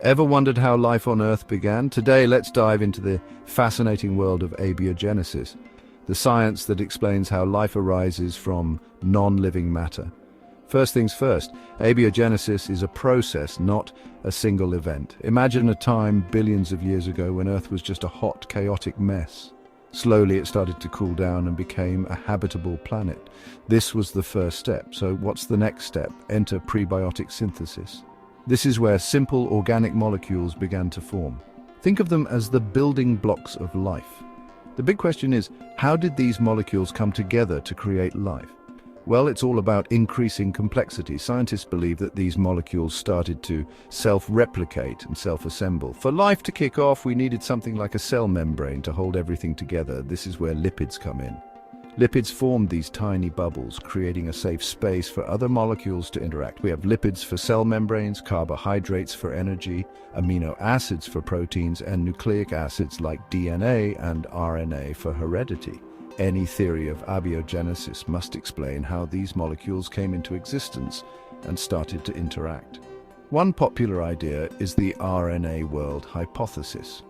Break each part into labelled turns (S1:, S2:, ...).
S1: Ever wondered how life on Earth began? Today, let's dive into the fascinating world of abiogenesis, the science that explains how life arises from non-living matter. First things first, abiogenesis is a process, not a single event. Imagine a time billions of years ago when Earth was just a hot, chaotic mess. Slowly, it started to cool down and became a habitable planet. This was the first step. So what's the next step? Enter prebiotic synthesis. This is where simple organic molecules began to form. Think of them as the building blocks of life. The big question is, how did these molecules come together to create life? Well, it's all about increasing complexity. Scientists believe that these molecules started to self-replicate and self-assemble. For life to kick off, we needed something like a cell membrane to hold everything together. This is where lipids come in. Lipids formed these tiny bubbles, creating a safe space for other molecules to interact. We have lipids for cell membranes, carbohydrates for energy, amino acids for proteins, and nucleic acids like DNA and RNA for heredity. Any theory of abiogenesis must explain how these molecules came into existence and started to interact. One popular idea is the RNA world hypothesis.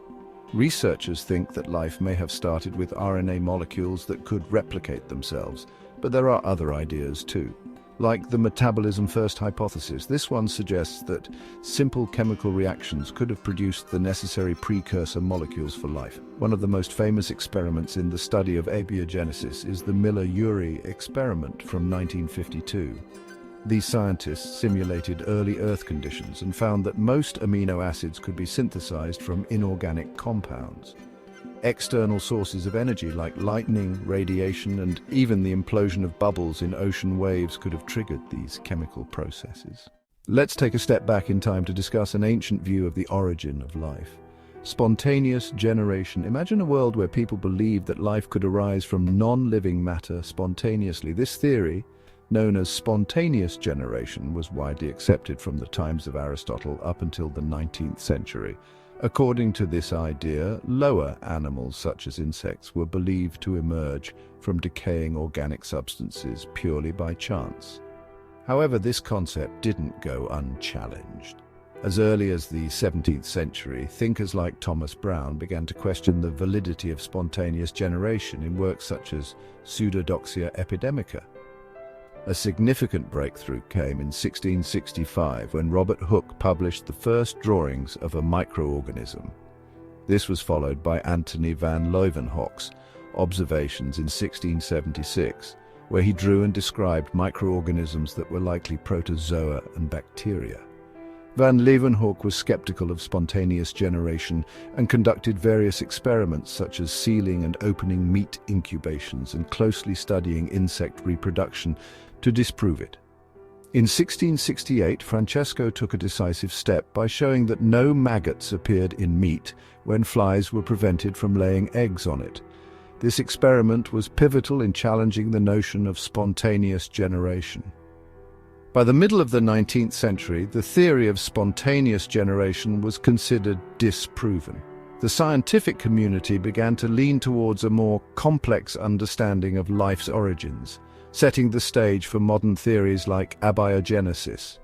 S1: Researchers think that life may have started with RNA molecules that could replicate themselves, but there are other ideas too. Like the metabolism first hypothesis, this one suggests that simple chemical reactions could have produced the necessary precursor molecules for life. One of the most famous experiments in the study of abiogenesis is the Miller-Urey experiment from 1952. These scientists simulated early Earth conditions and found that most amino acids could be synthesized from inorganic compounds. External sources of energy like lightning, radiation, and even the implosion of bubbles in ocean waves could have triggered these chemical processes. Let's take a step back in time to discuss an ancient view of the origin of life. Spontaneous generation. Imagine a world where people believed that life could arise from non-living matter spontaneously. This theory, known as spontaneous generation, was widely accepted from the times of Aristotle up until the 19th century. According to this idea, lower animals such as insects were believed to emerge from decaying organic substances purely by chance. However, this concept didn't go unchallenged. As early as the 17th century, thinkers like Thomas Brown began to question the validity of spontaneous generation in works such as Pseudodoxia epidemica. A significant breakthrough came in 1665 when Robert Hooke published the first drawings of a microorganism. This was followed by Antony van Leeuwenhoek's observations in 1676, where he drew and described microorganisms that were likely protozoa and bacteria. Van Leeuwenhoek was skeptical of spontaneous generation and conducted various experiments such as sealing and opening meat incubations and closely studying insect reproduction to disprove it. In 1668, Francesco took a decisive step by showing that no maggots appeared in meat when flies were prevented from laying eggs on it. This experiment was pivotal in challenging the notion of spontaneous generation. By the middle of the 19th century, the theory of spontaneous generation was considered disproven. The scientific community began to lean towards a more complex understanding of life's origins, setting the stage for modern theories like Abiogenesis.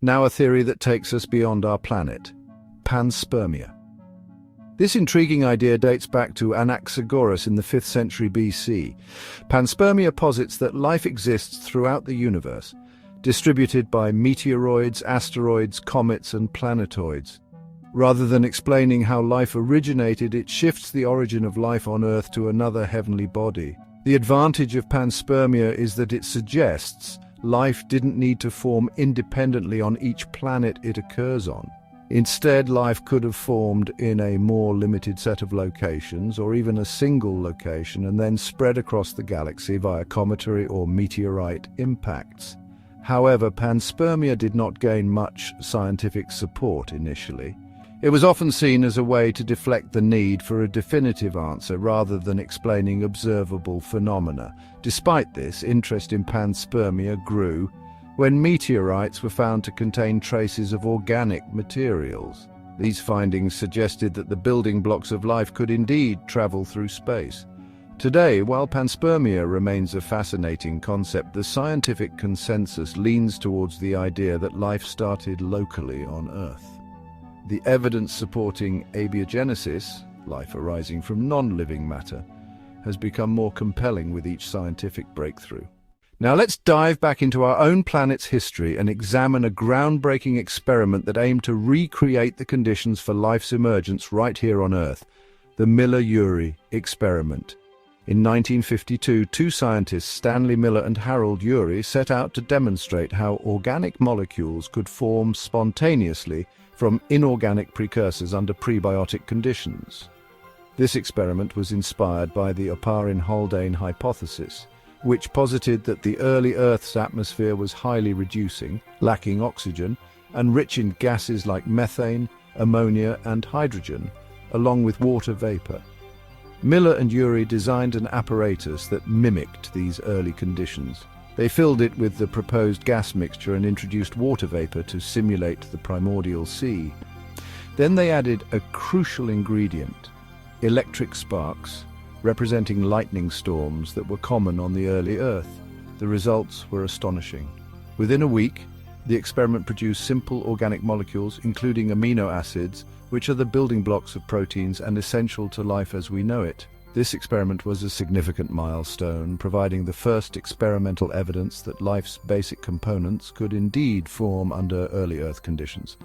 S1: Now a theory that takes us beyond our planet, Panspermia. This intriguing idea dates back to Anaxagoras in the 5th century BC. Panspermia posits that life exists throughout the universe, distributed by meteoroids, asteroids, comets, and planetoids. Rather than explaining how life originated, it shifts the origin of life on Earth to another heavenly body. The advantage of panspermia is that it suggests life didn't need to form independently on each planet it occurs on. Instead, life could have formed in a more limited set of locations, or even a single location, and then spread across the galaxy via cometary or meteorite impacts. However, panspermia did not gain much scientific support initially. It was often seen as a way to deflect the need for a definitive answer rather than explaining observable phenomena. Despite this, interest in panspermia grew when meteorites were found to contain traces of organic materials. These findings suggested that the building blocks of life could indeed travel through space. Today, while panspermia remains a fascinating concept, the scientific consensus leans towards the idea that life started locally on Earth. the evidence supporting abiogenesis, life arising from non-living matter, has become more compelling with each scientific breakthrough. Now let's dive back into our own planet's history and examine a groundbreaking experiment that aimed to recreate the conditions for life's emergence right here on Earth, the Miller-Urey experiment. In 1952, two scientists, Stanley Miller and Harold Urey, set out to demonstrate how organic molecules could form spontaneously from inorganic precursors under prebiotic conditions. This experiment was inspired by the Oparin-Haldane hypothesis, which posited that the early Earth's atmosphere was highly reducing, lacking oxygen, and rich in gases like methane, ammonia, and hydrogen, along with water vapor. Miller and Urey designed an apparatus that mimicked these early conditions. They filled it with the proposed gas mixture and introduced water vapor to simulate the primordial sea. Then they added a crucial ingredient, electric sparks, representing lightning storms that were common on the early Earth. The results were astonishing. Within a week, the experiment produced simple organic molecules, including amino acids, which are the building blocks of proteins and essential to life as we know it. This experiment was a significant milestone, providing the first experimental evidence that life's basic components could indeed form under early Earth conditions.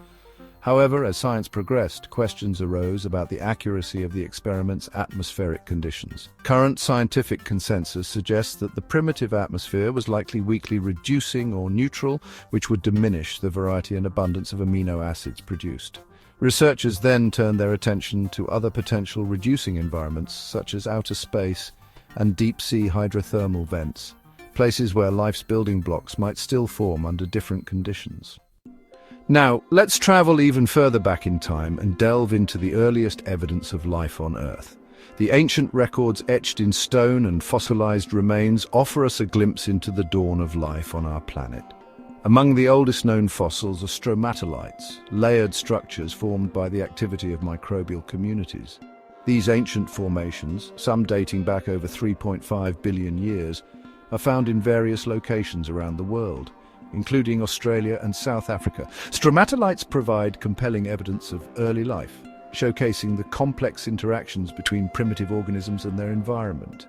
S1: However, as science progressed, questions arose about the accuracy of the experiment's atmospheric conditions. Current scientific consensus suggests that the primitive atmosphere was likely weakly reducing or neutral, which would diminish the variety and abundance of amino acids produced. Researchers then turned their attention to other potential reducing environments, such as outer space and deep-sea hydrothermal vents, places where life's building blocks might still form under different conditions. Now, let's travel even further back in time and delve into the earliest evidence of life on Earth. The ancient records etched in stone and fossilized remains offer us a glimpse into the dawn of life on our planet. Among the oldest known fossils are stromatolites, layered structures formed by the activity of microbial communities. These ancient formations, some dating back over 3.5 billion years, are found in various locations around the world, including Australia and South Africa. Stromatolites provide compelling evidence of early life, showcasing the complex interactions between primitive organisms and their environment.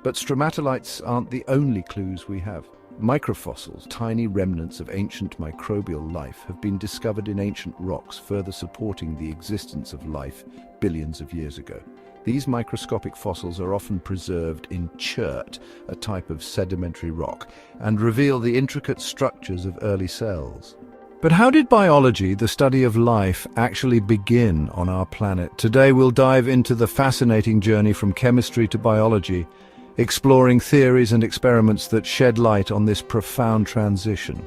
S1: But stromatolites aren't the only clues we have. Microfossils, tiny remnants of ancient microbial life, have been discovered in ancient rocks, further supporting the existence of life billions of years ago. These microscopic fossils are often preserved in chert, a type of sedimentary rock, and reveal the intricate structures of early cells. But how did biology, the study of life, actually begin on our planet? Today we'll dive into the fascinating journey from chemistry to biology, exploring theories and experiments that shed light on this profound transition.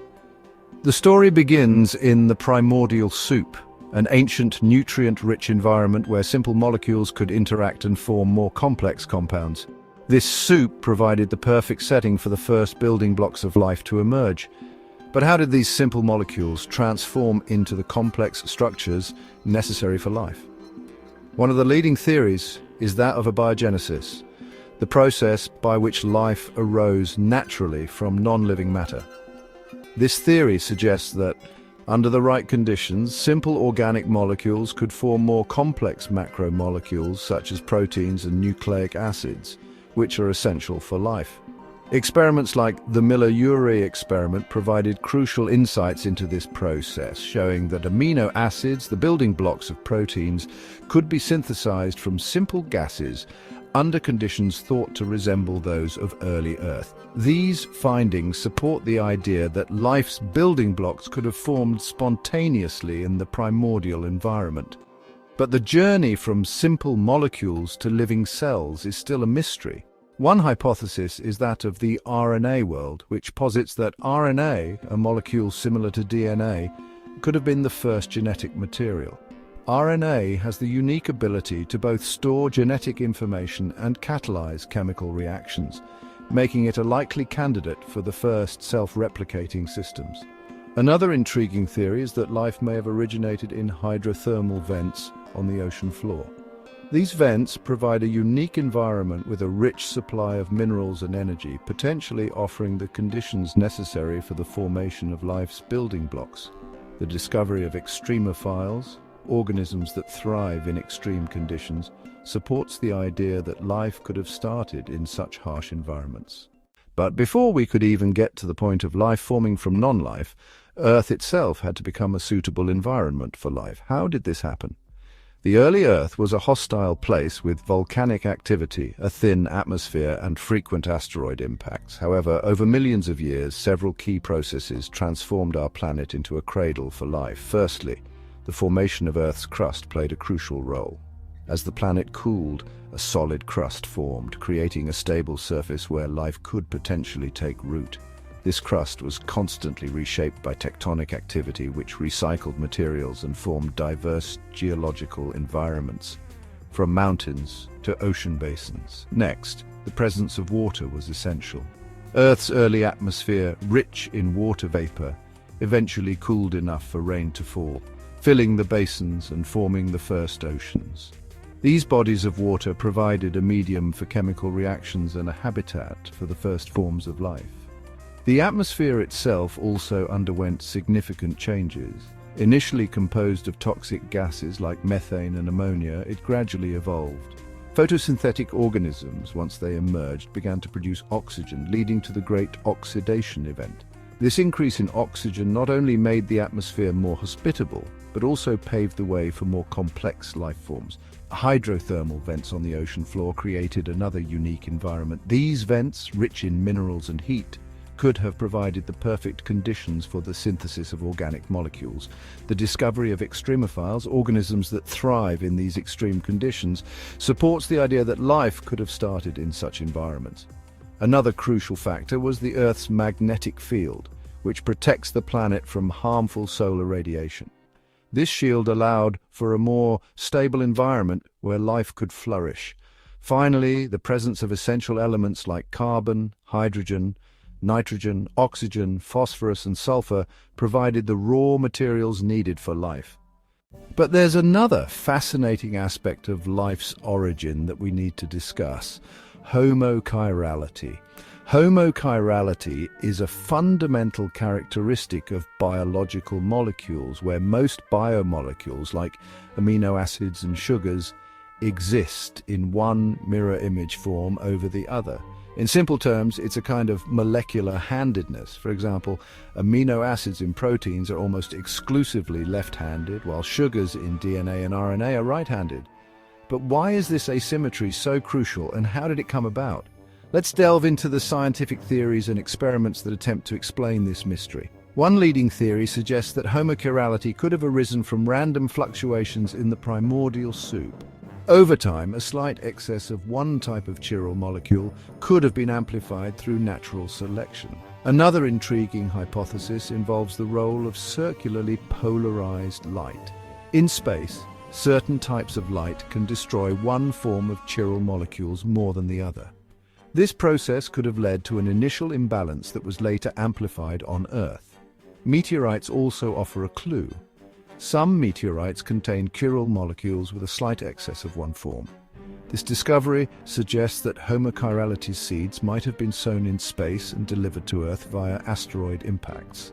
S1: The story begins in the primordial soup, an ancient nutrient-rich environment where simple molecules could interact and form more complex compounds. This soup provided the perfect setting for the first building blocks of life to emerge. But how did these simple molecules transform into the complex structures necessary for life? One of the leading theories is that of abiogenesis, the process by which life arose naturally from non-living matter. This theory suggests that, under the right conditions, simple organic molecules could form more complex macromolecules such as proteins and nucleic acids, which are essential for life. Experiments like the Miller-Urey experiment provided crucial insights into this process, showing that amino acids, the building blocks of proteins, could be synthesized from simple gases under conditions thought to resemble those of early Earth. These findings support the idea that life's building blocks could have formed spontaneously in the primordial environment. But the journey from simple molecules to living cells is still a mystery. One hypothesis is that of the RNA world, which posits that RNA, a molecule similar to DNA, could have been the first genetic material. RNA has the unique ability to both store genetic information and catalyze chemical reactions, making it a likely candidate for the first self-replicating systems. Another intriguing theory is that life may have originated in hydrothermal vents on the ocean floor. These vents provide a unique environment with a rich supply of minerals and energy, potentially offering the conditions necessary for the formation of life's building blocks. The discovery of extremophiles, organisms that thrive in extreme conditions, supports the idea that life could have started in such harsh environments. But before we could even get to the point of life forming from non-life, Earth itself had to become a suitable environment for life. How did this happen? The early Earth was a hostile place with volcanic activity, a thin atmosphere, and frequent asteroid impacts. However, over millions of years, several key processes transformed our planet into a cradle for life. Firstly, the formation of Earth's crust played a crucial role. As the planet cooled, a solid crust formed, creating a stable surface where life could potentially take root. This crust was constantly reshaped by tectonic activity, which recycled materials and formed diverse geological environments, from mountains to ocean basins. Next, the presence of water was essential. Earth's early atmosphere, rich in water vapor, eventually cooled enough for rain to fall, filling the basins and forming the first oceans. These bodies of water provided a medium for chemical reactions and a habitat for the first forms of life. The atmosphere itself also underwent significant changes. Initially composed of toxic gases like methane and ammonia, it gradually evolved. Photosynthetic organisms, once they emerged, began to produce oxygen, leading to the Great Oxidation event. This increase in oxygen not only made the atmosphere more hospitable, but also paved the way for more complex life forms. Hydrothermal vents on the ocean floor created another unique environment. These vents, rich in minerals and heat, could have provided the perfect conditions for the synthesis of organic molecules. The discovery of extremophiles, organisms that thrive in these extreme conditions, supports the idea that life could have started in such environments. Another crucial factor was the Earth's magnetic field, which protects the planet from harmful solar radiation. This shield allowed for a more stable environment where life could flourish. Finally, the presence of essential elements like carbon, hydrogen, nitrogen, oxygen, phosphorus, and sulfur provided the raw materials needed for life. But there's another fascinating aspect of life's origin that we need to discuss: homochirality. Homochirality is a fundamental characteristic of biological molecules, where most biomolecules, like amino acids and sugars, exist in one mirror image form over the other. In simple terms, it's a kind of molecular handedness. For example, amino acids in proteins are almost exclusively left-handed, while sugars in DNA and RNA are right-handed. But why is this asymmetry so crucial, and how did it come about? Let's delve into the scientific theories and experiments that attempt to explain this mystery. One leading theory suggests that homochirality could have arisen from random fluctuations in the primordial soup. Over time, a slight excess of one type of chiral molecule could have been amplified through natural selection. Another intriguing hypothesis involves the role of circularly polarized light. In space, certain types of light can destroy one form of chiral molecules more than the other. This process could have led to an initial imbalance that was later amplified on Earth. Meteorites also offer a clue. Some meteorites contain chiral molecules with a slight excess of one form. This discovery suggests that homochirality seeds might have been sown in space and delivered to Earth via asteroid impacts.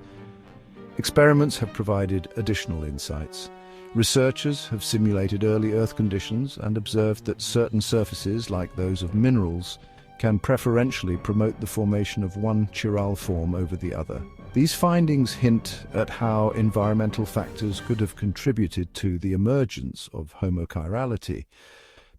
S1: Experiments have provided additional insights. Researchers have simulated early Earth conditions and observed that certain surfaces, like those of minerals, can preferentially promote the formation of one chiral form over the other. These findings hint at how environmental factors could have contributed to the emergence of homochirality.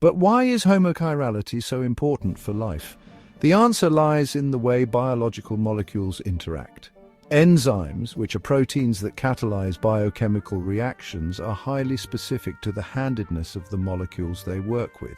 S1: But why is homochirality so important for life? The answer lies in the way biological molecules interact. Enzymes, which are proteins that catalyze biochemical reactions, are highly specific to the handedness of the molecules they work with.